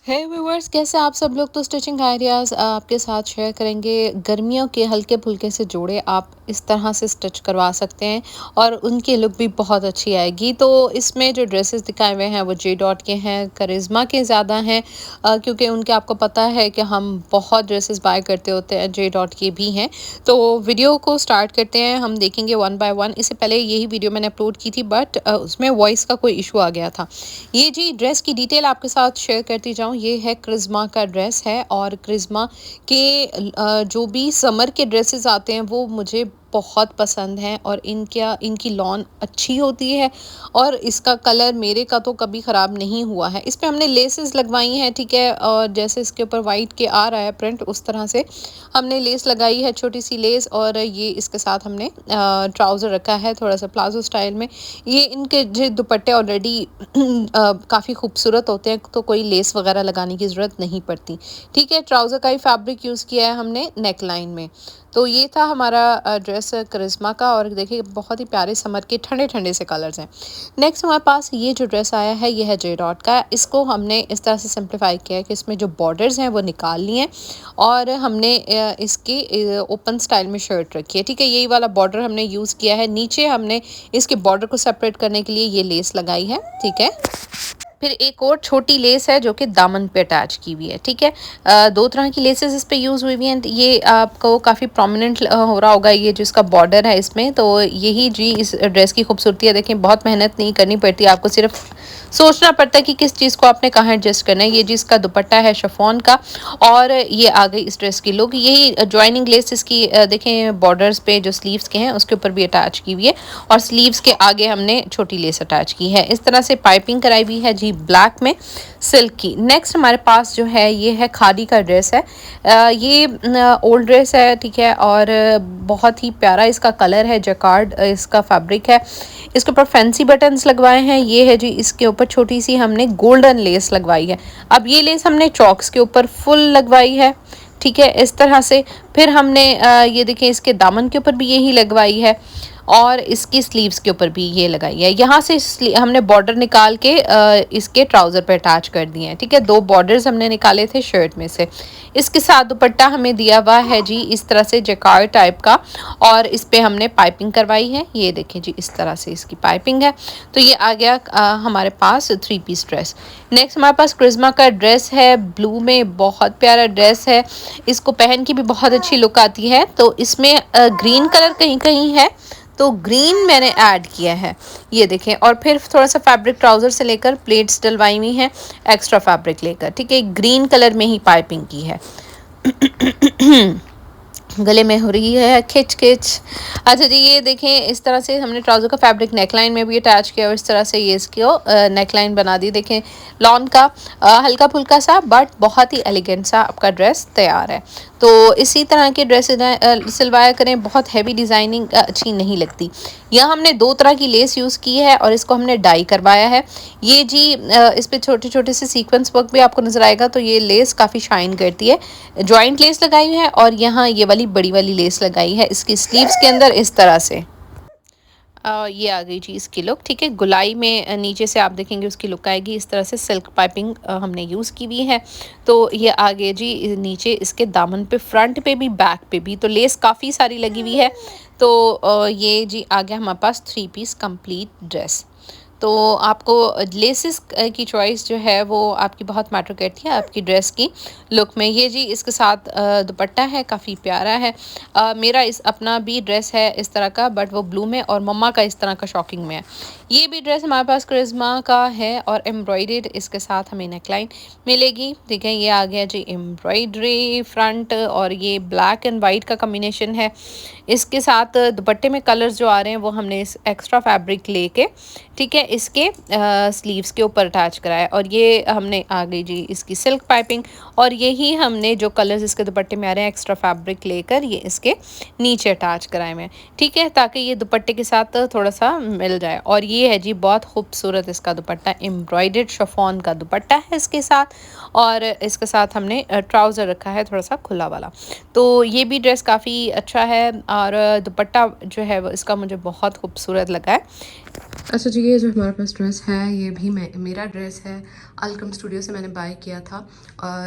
हे viewers, कैसे आप सब लोग। तो स्टिचिंग आइडियाज़ आपके साथ शेयर करेंगे। गर्मियों के हल्के फुल्के से जोड़े आप इस तरह से स्टिच करवा सकते हैं और उनकी लुक भी बहुत अच्छी आएगी। तो इसमें जो ड्रेसेस दिखाए हुए हैं वो जे डॉट के हैं, करिश्मा के ज़्यादा हैं, क्योंकि उनके आपको पता है कि हम बहुत ड्रेसेस बाय करते होते हैं। जे डॉट के भी हैं। तो वीडियो को स्टार्ट करते हैं, हम देखेंगे वन बाय वन। इससे पहले यही वीडियो मैंने अपलोड की थी, बट उसमें वॉइस का कोई इशू आ गया था। ये जी ड्रेस की डिटेल आपके साथ शेयर करती जाऊँ। ये है क्रिस्मा का ड्रेस है, और क्रिस्मा के जो भी समर के ड्रेसेस आते हैं वो मुझे बहुत पसंद हैं, और इनकी लॉन अच्छी होती है, और इसका कलर मेरे का तो कभी ख़राब नहीं हुआ है। इस पे हमने लेसेस लगवाई हैं, ठीक है, और जैसे इसके ऊपर वाइट के आ रहा है प्रिंट, उस तरह से हमने लेस लगाई है, छोटी सी लेस। और ये इसके साथ हमने ट्राउज़र रखा है थोड़ा सा प्लाजो स्टाइल में। ये इनके जो दुपट्टे ऑलरेडी काफ़ी खूबसूरत होते हैं, तो कोई लेस वगैरह लगाने की ज़रूरत नहीं पड़ती। ठीक है, ट्राउज़र का ही फैब्रिक यूज़ किया है हमने नेक लाइन में। तो ये था हमारा ड्रेस करिश्मा का, और देखिए बहुत ही प्यारे समर के ठंडे ठंडे से कलर्स हैं। नेक्स्ट हमारे पास ये जो ड्रेस आया है, ये है जे डॉट का। इसको हमने इस तरह से सिंप्लीफाई किया है कि इसमें जो बॉर्डर्स हैं वो निकाल लिए हैं, और हमने इसकी ओपन स्टाइल में शर्ट रखी है। ठीक है, यही वाला बॉर्डर हमने यूज़ किया है। नीचे हमने इसके बॉर्डर को सेपरेट करने के लिए ये लेस लगाई है। ठीक है, फिर एक और छोटी लेस है जो कि दामन पे अटैच की हुई है। ठीक है, दो तरह की लेसेस इस पे यूज़ हुई हुई हैं। ये आपको काफ़ी प्रोमिनेंट हो रहा होगा, ये जो इसका बॉर्डर है इसमें। तो यही जी इस ड्रेस की खूबसूरती है। देखें, बहुत मेहनत नहीं करनी पड़ती, आपको सिर्फ सोचना पड़ता है कि किस चीज़ को आपने कहाँ एडजस्ट करना है। ये जी इसका दुपट्टा है शिफॉन का, और ये आ गई इस ड्रेस की लुक। यही जॉइनिंग लेस इसकी देखें बॉर्डर्स पे जो स्लीव्स के हैं उसके ऊपर भी अटैच की हुई है, और स्लीव्स के आगे हमने छोटी लेस अटैच की है। इस तरह से पाइपिंग कराई हुई है जी ब्लैक में सिल्क की। नेक्स्ट हमारे पास जो है ये है खादी का ड्रेस है। ये ओल्ड ड्रेस है, ठीक है, और बहुत ही प्यारा इसका कलर है, जैकार्ड इसका फैब्रिक है। इसके ऊपर फैंसी बटन्स लगवाए हैं। ये है जी इसके ऊपर छोटी सी हमने गोल्डन लेस लगवाई है। अब ये लेस हमने चॉक्स के ऊपर फुल लगवाई है। ठीक है, इस तरह से। फिर हमने ये देखिए इसके दामन के ऊपर भी यही लगवाई है, और इसकी स्लीव्स के ऊपर भी ये लगाई है। यहाँ से हमने बॉर्डर निकाल के इसके ट्राउज़र पे अटैच कर दिए हैं। ठीक है, दो बॉर्डर्स हमने निकाले थे शर्ट में से। इसके साथ दुपट्टा हमें दिया हुआ है जी इस तरह से जैकार्ड टाइप का, और इस पे हमने पाइपिंग करवाई है। ये देखें जी इस तरह से इसकी पाइपिंग है। तो ये आ गया हमारे पास 3 पीस ड्रेस। नेक्स्ट हमारे पास क्रिस्मा का ड्रेस है, ब्लू में, बहुत प्यारा ड्रेस है। इसको पहन के भी बहुत अच्छी लुक आती है। तो इसमें ग्रीन कलर कहीं कहीं है, तो ग्रीन मैंने ऐड किया है, ये देखें। और फिर थोड़ा सा फैब्रिक ट्राउज़र से लेकर प्लेट्स डलवाई हुई हैं एक्स्ट्रा फैब्रिक लेकर। ठीक है, ग्रीन कलर में ही पाइपिंग की है। गले में हो रही है खिच खिच। अच्छा जी, ये देखें इस तरह से हमने ट्राउज़र का फैब्रिक नेकलाइन में भी अटैच किया, और इस तरह से ये इसको नेकलाइन बना दी। देखें लॉन का हल्का फुल्का सा बट बहुत ही एलिगेंट सा आपका ड्रेस तैयार है। तो इसी तरह के ड्रेस सिलवाया करें, बहुत हैवी डिज़ाइनिंग अच्छी नहीं लगती। यहाँ हमने दो तरह की लेस यूज़ की है, और इसको हमने डाई करवाया है। ये जी इस पे छोटे छोटे से सीक्वेंस वर्क भी आपको नज़र आएगा। तो ये लेस काफ़ी शाइन करती है। जॉइंट लेस लगाई हुई है, और यहाँ ये वाली बड़ी वाली लेस लगाई है इसकी स्लीव्स के अंदर इस तरह से। ये आ गई जी इसकी लुक। ठीक है, गुलाई में नीचे से आप देखेंगे उसकी लुक आएगी इस तरह से। सिल्क पाइपिंग हमने यूज़ की हुई है। तो ये आ गए जी नीचे इसके दामन पे, फ्रंट पे भी बैक पे भी, तो लेस काफ़ी सारी लगी हुई है। तो ये जी आ गया हमारे पास 3 पीस कंप्लीट ड्रेस। तो आपको लेसेस की चॉइस जो है वो आपकी बहुत मैटर करती है आपकी ड्रेस की लुक में। ये जी इसके साथ दुपट्टा है, काफ़ी प्यारा है। मेरा इस अपना भी ड्रेस है इस तरह का, बट वो ब्लू में, और मम्मा का इस तरह का शॉकिंग में है। ये भी ड्रेस हमारे पास क्रिस्मा का है, और एम्ब्रॉयडेड इसके साथ हमें नेकलाइन मिलेगी। ठीक है, ये आ गया जी एम्ब्रॉयडरी फ्रंट, और ये ब्लैक एंड वाइट का कम्बिनेशन है। इसके साथ दुपट्टे में कलर्स जो आ रहे हैं वो हमने इस एक्स्ट्रा फैब्रिक लेके, ठीक है, इसके स्लीव्स के ऊपर अटैच कराया। और ये हमने आ गई जी इसकी सिल्क पाइपिंग, और यही हमने जो कलर्स इसके दुपट्टे में आ रहे हैं एक्स्ट्रा फैब्रिक लेकर ये इसके नीचे अटैच कराए हुए हैं। ठीक है, ताकि ये दुपट्टे के साथ थोड़ा सा मिल जाए। और ये है जी बहुत खूबसूरत इसका दुपट्टा, एम्ब्रॉयडर्ड शिफॉन का दुपट्टा है इसके साथ, और इसके साथ हमने ट्राउज़र रखा है थोड़ा सा खुला वाला। तो ये भी ड्रेस काफ़ी अच्छा है, और दुपट्टा जो है वो इसका मुझे बहुत खूबसूरत लगा है। अच्छा जी, ये जो हमारे पास ड्रेस है ये भी मेरा ड्रेस है। अलकम स्टूडियो से मैंने बाय किया था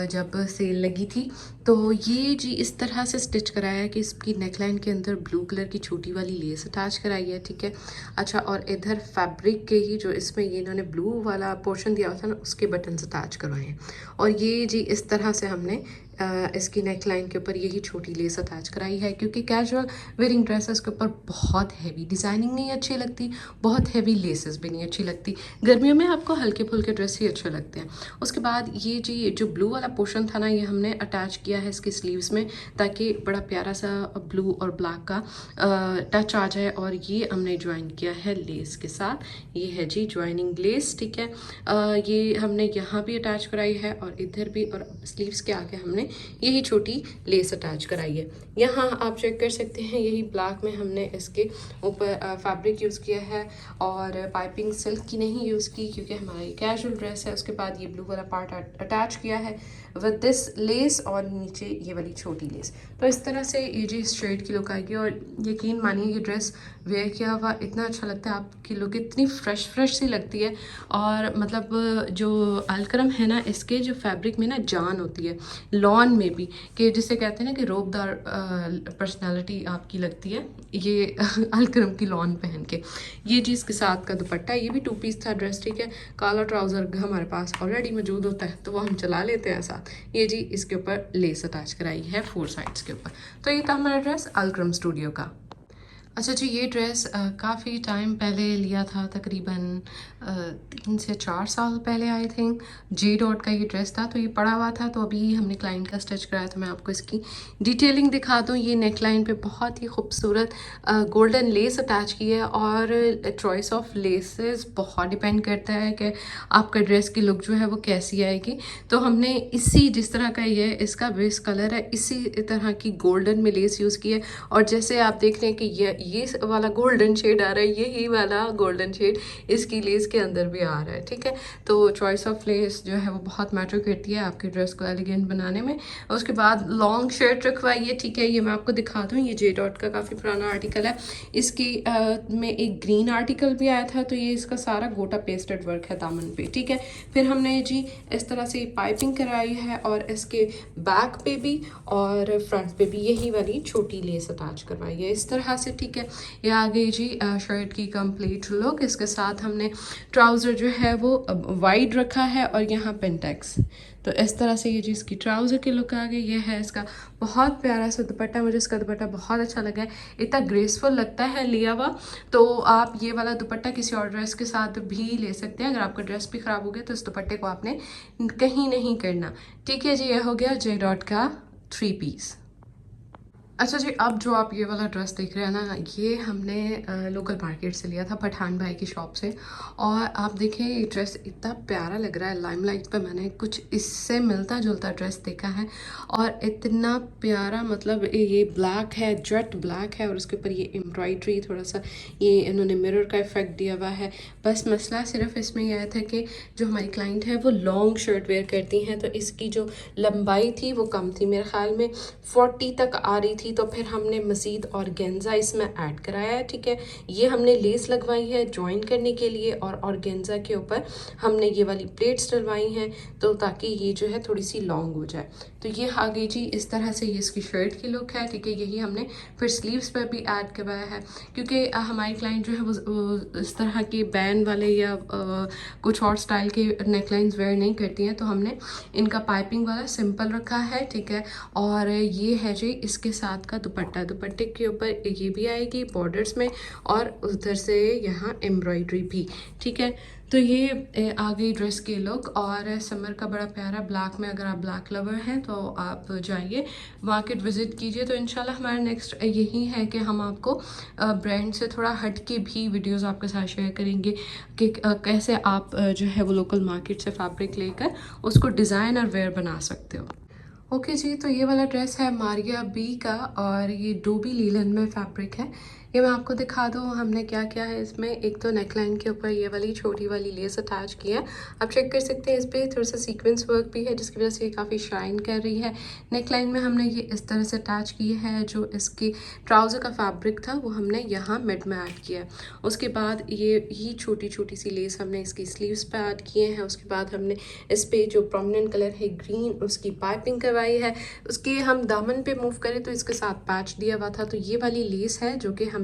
जब सेल लगी थी। तो ये जी इस तरह से स्टिच कराया है कि इसकी नेकलाइन के अंदर ब्लू कलर की छोटी वाली लेस अटैच कराई है, ठीक है। अच्छा, और इधर फैब्रिक के ही जो इसमें ये इन्होंने ब्लू वाला पोर्शन दिया हुआ था ना, उसके बटन्स अटैच करवाए हैं। और ये जी इस तरह से हमने इसकी नेक लाइन के ऊपर यही छोटी लेस अटैच कराई है, क्योंकि कैजुअल वेयरिंग ड्रेसेस के ऊपर बहुत हैवी डिज़ाइनिंग नहीं अच्छी लगती, बहुत हैवी लेसेस भी नहीं अच्छी लगती। गर्मियों में आपको हल्के फुल्के ड्रेस ही अच्छे लगते हैं। उसके बाद ये जी जो ब्लू वाला पोर्शन था ना, ये हमने अटैच किया है इसकी स्लीव्स में, ताकि बड़ा प्यारा सा ब्लू और ब्लैक का टच आ जाए। और ये हमने ज्वाइन किया है लेस के साथ। ये है जी ज्वाइनिंग लेस, ठीक है। ये हमने यहाँ भी अटैच कराई है और इधर भी, और स्लीव्स के आगे हमने यही छोटी लेस अटैच कराई है। यहाँ आप चेक कर सकते हैं, यही ब्लैक में हमने इसके ऊपर फैब्रिक यूज़ किया है और पाइपिंग सिल्क की नहीं यूज़ की, क्योंकि हमारा ये कैजुअल ड्रेस है। उसके बाद ये ब्लू वाला पार्ट अटैच किया है विद दिस लेस और नीचे ये वाली छोटी लेस। तो इस तरह से ये जी इस शेड की लुक आएगी। और यकीन मानिए ये ड्रेस वेयर किया हुआ इतना अच्छा लगता है, आपकी लुक इतनी फ्रेश सी लगती है। और मतलब जो अलकरम है ना, इसके जो फैब्रिक में ना जान होती है, लॉन में भी, कि जिसे कहते हैं ना कि रोबदार पर्सनालिटी आपकी लगती है ये अलकरम की लॉन पहन के। ये जी इसके साथ का दुपट्टा, ये भी 2 पीस था ड्रेस, ठीक है। काला ट्राउज़र हमारे पास ऑलरेडी मौजूद होता है तो वो हम चला लेते हैं साथ। ये जी इसके ऊपर लेस अटैच कराई है 4 साइड्स के ऊपर। तो ये था हमारा ड्रेस अलकरम स्टूडियो का। अच्छा जी, ये ड्रेस काफ़ी टाइम पहले लिया था, तकरीबन 3 से 4 साल पहले आई थिंक। जे डॉट का ये ड्रेस था, तो ये पड़ा हुआ था, तो अभी हमने क्लाइंट का स्टिच कराया। तो मैं आपको इसकी डिटेलिंग दिखा दूँ। ये नेक लाइन पर बहुत ही खूबसूरत गोल्डन लेस अटैच की है। और चॉइस ऑफ लेसेस बहुत डिपेंड करता है कि आपका ड्रेस की लुक जो है वो कैसी आएगी। तो हमने इसी जिस तरह का ये इसका बेस कलर है, इसी तरह की गोल्डन में लेस यूज़ की है। और जैसे आप देख रहे हैं कि ये वाला गोल्डन शेड आ रहा है, यही वाला गोल्डन शेड इसकी लेस के अंदर भी आ रहा है, ठीक है। तो चॉइस ऑफ लेस जो है वो बहुत मैटर करती है आपके ड्रेस को एलिगेंट बनाने में। उसके बाद लॉन्ग शर्ट रखवाइए, ठीक है। ये मैं आपको दिखा दूँ, ये जे डॉट का काफ़ी पुराना आर्टिकल है। इसकी में एक ग्रीन आर्टिकल भी आया था, तो ये इसका सारा गोटा पेस्टेड वर्क है दामन पे, ठीक है। फिर हमने जी इस तरह से पाइपिंग कराई है और इसके बैक पे भी और फ्रंट पे भी यही वाली छोटी लेस अटैच करवाई है इस तरह से, ठीक है। ये आ गई जी शर्ट की कंप्लीट लुक। इसके साथ हमने ट्राउज़र जो है वो वाइड रखा है और यहाँ पेंटेक्स। तो इस तरह से ये जी इसकी ट्राउज़र की लुक आ गई। ये है इसका बहुत प्यारा सा दुपट्टा, मुझे इसका दुपट्टा बहुत अच्छा लगा है, इतना ग्रेसफुल लगता है लिया हुआ। तो आप ये वाला दुपट्टा किसी और ड्रेस के साथ भी ले सकते हैं। अगर आपका ड्रेस भी ख़राब हो गया तो इस दुपट्टे को आपने कहीं नहीं करना, ठीक है जी। ये हो गया जे डॉट का 3 पीस। अच्छा जी, अब जो आप ये वाला ड्रेस देख रहे हैं ना, ये हमने लोकल मार्केट से लिया था, पठान भाई की शॉप से। और आप देखें ये ड्रेस इतना प्यारा लग रहा है, लाइमलाइट पे मैंने कुछ इससे मिलता जुलता ड्रेस देखा है। और इतना प्यारा, मतलब ये ब्लैक है, जेट ब्लैक है, और उसके ऊपर ये एम्ब्रॉयड्री, थोड़ा सा ये इन्होंने मिरर का इफेक्ट दिया हुआ है। बस मसला सिर्फ इसमें यह था कि जो हमारी क्लाइंट है वो लॉन्ग शर्ट वेयर करती हैं, तो इसकी जो लंबाई थी वो कम थी, मेरे ख्याल में 40 तक आ रही थी। तो फिर हमने मज़ीद ऑर्गेन्जा इसमें ऐड कराया है, ठीक है। ये हमने लेस लगवाई है जॉइन करने के लिए, और ऑर्गेन्जा के ऊपर हमने ये वाली प्लेट्स डलवाई हैं, तो ताकि ये जो है थोड़ी सी लॉन्ग हो जाए। तो ये आ गई जी इस तरह से ये इसकी शर्ट की लुक है, ठीक है। यही हमने फिर स्लीव्स पर भी ऐड करवाया है, क्योंकि हमारी क्लाइंट जो है वो इस तरह के बैन वाले या कुछ और स्टाइल के नेकलाइंस वेयर नहीं करती हैं, तो हमने इनका पाइपिंग वाला सिंपल रखा है, ठीक है। और ये है जी इसके साथ का दुपट्टा, दुपट्टे के ऊपर ये भी आएगी बॉर्डर्स में, और उधर से यहाँ एम्ब्रॉयडरी भी, ठीक है। तो ये आ गई ड्रेस की लुक। और समर का बड़ा प्यारा ब्लैक में, अगर आप ब्लैक लवर हैं तो आप जाइए मार्केट विज़िट कीजिए। तो इंशाल्लाह हमारा नेक्स्ट यही है कि हम आपको ब्रांड से थोड़ा हट के भी वीडियोस आपके साथ शेयर करेंगे कि कैसे आप जो है वो लोकल मार्केट से फैब्रिक लेकर उसको डिज़ाइन और वेयर बना सकते हो। ओके जी, तो ये वाला ड्रेस है मारिया बी का, और ये डोबी लीलन में फैब्रिक है। ये मैं आपको दिखा दूँ हमने क्या किया है इसमें। एक तो नेकलाइन के ऊपर ये वाली छोटी वाली लेस अटैच की है। आप चेक कर सकते हैं इस पे थोड़ा सा सीक्वेंस वर्क भी है जिसकी वजह से ये काफ़ी शाइन कर रही है। नेकलाइन में हमने ये इस तरह से अटैच की है। जो इसकी ट्राउज़र का फैब्रिक था वो हमने यहाँ मिड में ऐड किया है। उसके बाद ये छोटी छोटी सी लेस हमने इसकी स्लीव्स पे ऐड किए हैं। उसके बाद हमने इस पे जो प्रोमिनेंट कलर है ग्रीन, उसकी पाइपिंग करवाई है। उसके हम दामन पे मूव करें तो इसके साथ पैच दिया हुआ था। तो ये वाली लेस है जो कि हमने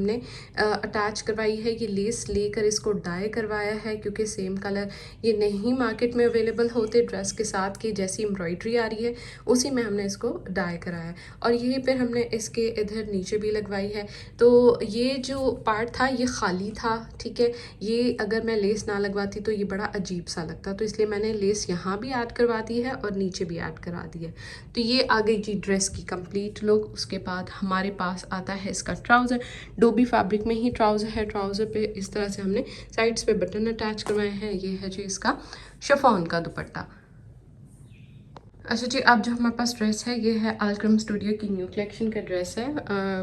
अटैच करवाई है। ये लेस लेकर इसको डाई करवाया है क्योंकि सेम कलर ये नहीं मार्केट में अवेलेबल होते ड्रेस के साथ की जैसी एम्ब्रॉयडरी आ रही है उसी में हमने इसको डाई कराया। और यहीं पर हमने इसके इधर नीचे भी लगवाई है। तो ये जो पार्ट था ये खाली था, ठीक है। ये अगर मैं लेस ना लगवाती तो ये बड़ा अजीब सा लगता, तो इसलिए मैंने लेस यहाँ भी ऐड करवा दी है और नीचे भी ऐड करा दी है। तो ये आ गई जी ड्रेस की कंप्लीट लुक। उसके बाद हमारे पास आता है इसका ट्राउज़र। डोबी फैब्रिक में ही ट्राउज़र है। ट्राउज़र पे इस तरह से हमने साइड्स पे बटन अटैच करवाए हैं। ये है जी इसका शिफॉन का दुपट्टा। अच्छा जी, अब जो हमारे पास ड्रेस है ये है अलक्रम स्टूडियो की न्यू कलेक्शन का ड्रेस है।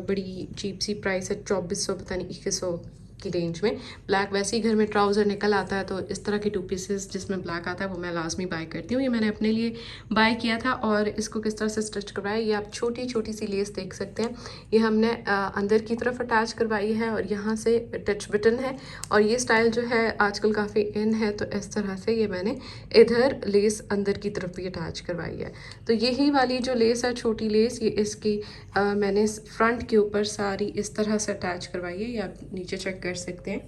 बड़ी चीप सी प्राइस है, 2400 पता नहीं 2100 की रेंज में। ब्लैक वैसे ही घर में ट्राउज़र निकल आता है तो इस तरह के 2 पीसेस जिसमें ब्लैक आता है वो मैं लाजमी बाय करती हूँ। ये मैंने अपने लिए बाय किया था। और इसको किस तरह से स्टिच करवाया ये आप छोटी छोटी सी लेस देख सकते हैं। ये हमने अंदर की तरफ अटैच करवाई है और यहाँ से टच बटन है। और ये स्टाइल जो है आजकल काफ़ी इन है, तो इस तरह से ये मैंने इधर लेस अंदर की तरफ भी अटैच करवाई है। तो यही वाली जो लेस है छोटी लेस ये इसकी मैंने फ्रंट के ऊपर सारी इस तरह से अटैच करवाई है। ये आप नीचे चेक कर सकते हैं,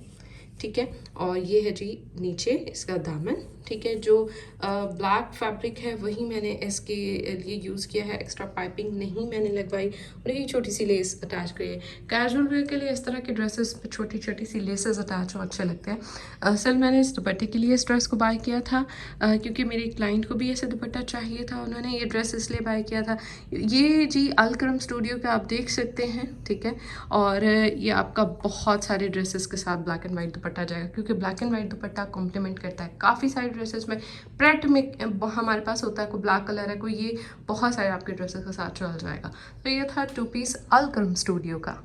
ठीक है। और ये है जी नीचे इसका दामन, ठीक है। जो ब्लैक फैब्रिक है वही मैंने इसके लिए यूज़ किया है, एक्स्ट्रा पाइपिंग नहीं मैंने लगवाई। और ये छोटी सी लेस अटैच करी है। कैजुअल वेयर के लिए इस तरह के ड्रेसेस पे छोटी छोटी सी लेसेस अटैच हो अच्छे लगते हैं। असल मैंने इस दुपट्टे के लिए इस ड्रेस को बाय किया था क्योंकि मेरे क्लाइंट को भी ऐसे दुपट्टा चाहिए था। उन्होंने ये ड्रेस इसलिए बाय किया था। ये जी अलक्रम स्टूडियो का आप देख सकते हैं, ठीक है। और ये आपका बहुत सारे ड्रेसेस के साथ ब्लैक एंड वाइट दुपट्टा जाएगा क्योंकि ब्लैक एंड वाइट दुपट्टा कॉम्प्लीमेंट करता है काफ़ी सारे ड्रेसेस में। प्रेट में हमारे पास होता है, कोई ब्लैक कलर है कोई, ये बहुत सारे आपके ड्रेसेस के साथ चल जाएगा। तो ये था 2 पीस अलक्रम स्टूडियो का।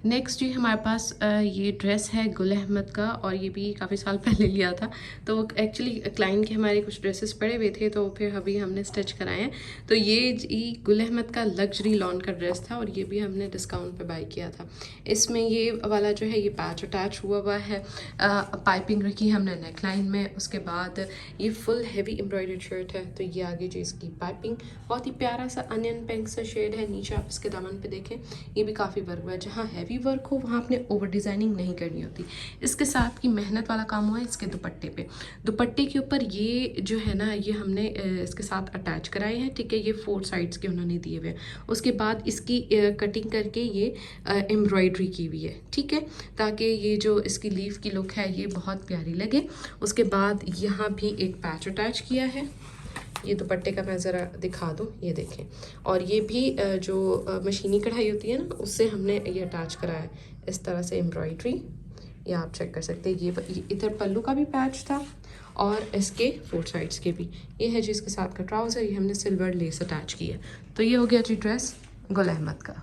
नेक्स्ट जी हमारे पास ये ड्रेस है गुल अहमद का और ये भी काफ़ी साल पहले लिया था। तो एक्चुअली क्लाइंट के हमारे कुछ ड्रेसेस पड़े हुए थे तो फिर अभी हमने स्टिच कराए हैं। तो ये जी गुल अहमद का लग्जरी लॉन का ड्रेस था और ये भी हमने डिस्काउंट पे बाय किया था। इसमें ये वाला जो है ये पैच अटैच हुआ है। पाइपिंग रखी हमने नेक लाइन में। उसके बाद ये फुल हैवी एम्ब्रॉयडर्ड शर्ट है। तो ये आगे जी इसकी पाइपिंग बहुत ही प्यारा सा अनियन पिंक सा शेड है। नीचे आप इसके दामन पे देखें ये भी काफ़ी वर्क हुआ है। जहाँ हैवी वर्क हो वहाँ आपने ओवर डिज़ाइनिंग नहीं करनी होती। इसके साथ की मेहनत वाला काम हुआ है इसके दुपट्टे पे। दुपट्टे के ऊपर ये जो है ना ये हमने इसके साथ अटैच कराए हैं, ठीक है। ये 4 साइड्स के उन्होंने दिए हुए हैं। उसके बाद इसकी कटिंग करके ये एम्ब्रॉयडरी की हुई है, ठीक है, ताकि ये जो इसकी लीफ की लुक है ये बहुत प्यारी लगे। उसके बाद यहाँ भी एक पैच अटैच किया है। ये दुपट्टे का मैं ज़रा दिखा दूँ, ये देखें। और ये भी जो मशीनी कढ़ाई होती है ना उससे हमने ये अटैच कराया है इस तरह से एम्ब्रॉयडरी। ये आप चेक कर सकते हैं। ये इधर पल्लू का भी पैच था और इसके 4 साइड्स के भी। ये है जी इसके साथ का ट्राउज़र, ये हमने सिल्वर लेस अटैच की है। तो ये हो गया जी ड्रेस गुल अहमद का।